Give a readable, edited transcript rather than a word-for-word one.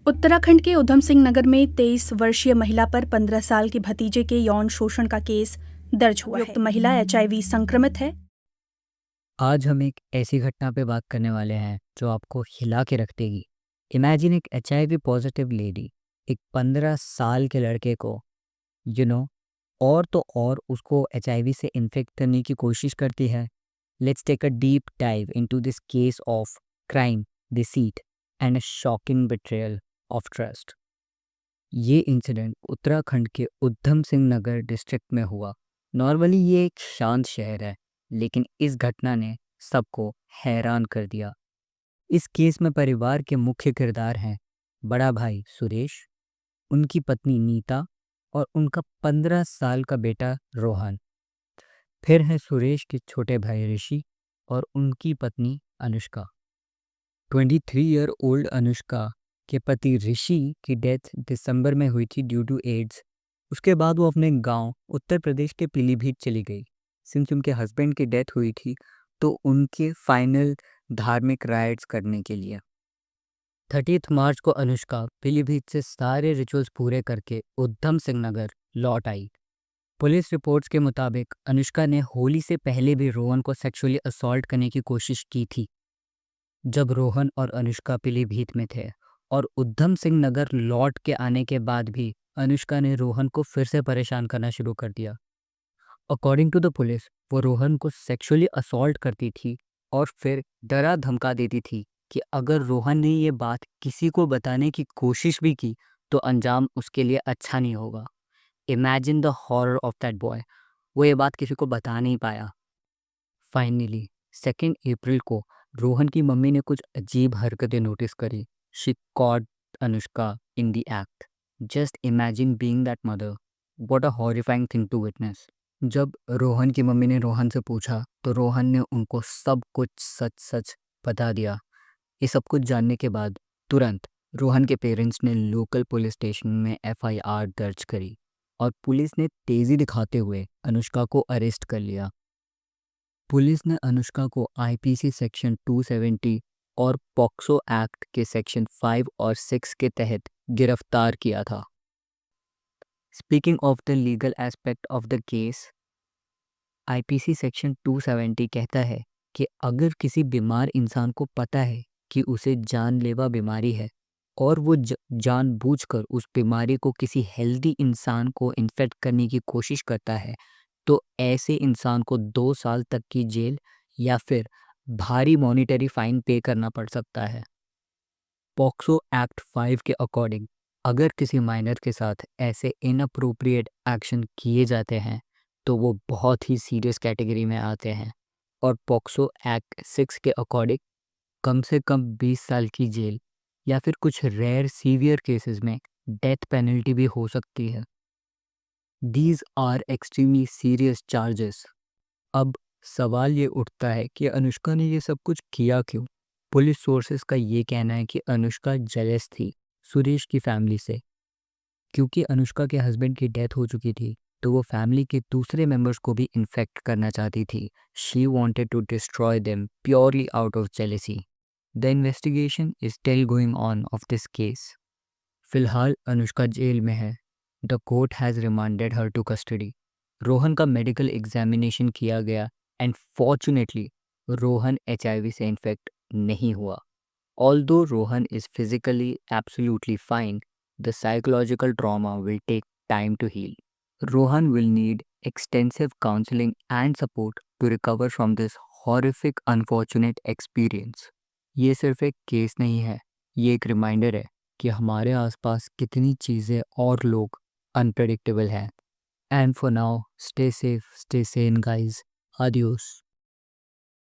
उत्तराखंड के उधम सिंह नगर में 23 वर्षीय महिला पर 15 साल के भतीजे के यौन शोषण का केस दर्ज हुआ है। महिला एचआईवी संक्रमित है। आज हम एक ऐसी घटना पे बात करने वाले हैं जो आपको हिला के रख देगी। इमेजिन एक एचआईवी पॉजिटिव लेडी एक 15 साल के लड़के को यू नो और उसको एचआईवी से इन्फेक्ट करने की कोशिश करती है। Let's take a deep dive into this case of crime, deceit and a shocking betrayal of trust. ये इंसिडेंट उत्तराखंड के उधम सिंह नगर डिस्ट्रिक्ट में हुआ। नॉर्मली ये एक शांत शहर है, लेकिन इस घटना ने सबको हैरान कर दिया। इस केस में परिवार के मुख्य किरदार हैं बड़ा भाई सुरेश, उनकी पत्नी नीता और उनका 15 साल का बेटा रोहन। फिर है सुरेश के छोटे भाई ऋषि और उनकी पत्नी अनुष्का। 23 ईयर ओल्ड अनुष्का के पति ऋषि की डेथ दिसंबर में हुई थी ड्यू टू एड्स। उसके बाद वो अपने गांव उत्तर प्रदेश के पीलीभीत चली गई। सिंस उनके हस्बैंड की डेथ हुई थी तो उनके फाइनल धार्मिक राइट्स करने के लिए 30 मार्च को अनुष्का पीलीभीत से सारे रिचुअल्स पूरे करके उधम सिंह नगर लौट आई। पुलिस रिपोर्ट्स के मुताबिक अनुष्का ने होली से पहले भी रोहन को सेक्सुअली असॉल्ट करने की कोशिश की थी। जब रोहन और अनुष्का पीलीभीत में थे और उधम सिंह नगर लौट के आने के बाद भी अनुष्का ने रोहन को फिर से परेशान करना शुरू कर दिया। अकॉर्डिंग टू द पुलिस, वो रोहन को सेक्सुअली असॉल्ट करती थी और फिर डरा धमका देती थी कि अगर रोहन ने ये बात किसी को बताने की कोशिश भी की तो अंजाम उसके लिए अच्छा नहीं होगा। Imagine the horror of that boy. वो ये बात किसी को बता नहीं पाया। फाइनली 2 अप्रैल को रोहन की मम्मी ने कुछ अजीब हरकतें नोटिस करी। She caught Anushka in the act. Just imagine being that mother. What a horrifying thing to witness. जब रोहन की मम्मी ने रोहन से पूछा तो रोहन ने उनको सब कुछ सच सच बता दिया। ये सब कुछ जानने के बाद तुरंत रोहन के पेरेंट्स ने लोकल पुलिस स्टेशन में एफआईआर दर्ज करी और पुलिस ने तेजी दिखाते हुए अनुष्का को अरेस्ट कर लिया। पुलिस ने अनुष्का को आईपीसी सेक्शन 270 और पॉक्सो एक्ट के सेक्शन 5 और 6 के तहत गिरफ्तार किया था। Speaking of the legal aspect of the case, IPC section 270 कहता है कि अगर किसी बीमार इंसान को पता है कि उसे जानलेवा बीमारी है और वो जानबूझकर उस बीमारी को किसी हेल्दी इंसान को इन्फेक्ट करने की कोशिश करता है तो ऐसे इंसान को 2 साल तक की जेल या फिर भारी मॉनिटरी फाइन पे करना पड़ सकता है। पॉक्सो एक्ट 5 के अकॉर्डिंग अगर किसी माइनर के साथ ऐसे इनअप्रोप्रिएट एक्शन किए जाते हैं तो वो बहुत ही सीरियस कैटेगरी में आते हैं और पॉक्सो एक्ट 6 के अकॉर्डिंग कम से कम 20 साल की जेल या फिर कुछ रेयर सीवियर केसेस में डेथ पेनल्टी भी हो सकती है। These are extremely serious charges. अब सवाल ये उठता है कि अनुष्का ने ये सब कुछ किया क्यों। पुलिस सोर्सेस का ये कहना है कि अनुष्का जेलस थी सुरेश की फैमिली से, क्योंकि अनुष्का के हस्बैंड की डेथ हो चुकी थी तो वो फैमिली के दूसरे मेंबर्स को भी इन्फेक्ट करना चाहती थी। She wanted to destroy them purely out of jealousy. The investigation is still going on of this case. फिलहाल अनुष्का जेल में है। The court has remanded her to custody. Rohan का मेडिकल एग्जामिनेशन किया गया एंड फॉर्चुनेटली रोहन एचआईवी से infect नहीं हुआ। Although Rohan is physically absolutely fine, the psychological trauma will take time to heal. Rohan will need extensive counseling and support to recover from this horrific, unfortunate experience. ये सिर्फ एक case नहीं है, ये एक रिमाइंडर है कि हमारे आसपास कितनी चीज़ें और लोग अनप्रेडिक्टेबल हैं। And for now, stay safe, stay sane guys. Adios.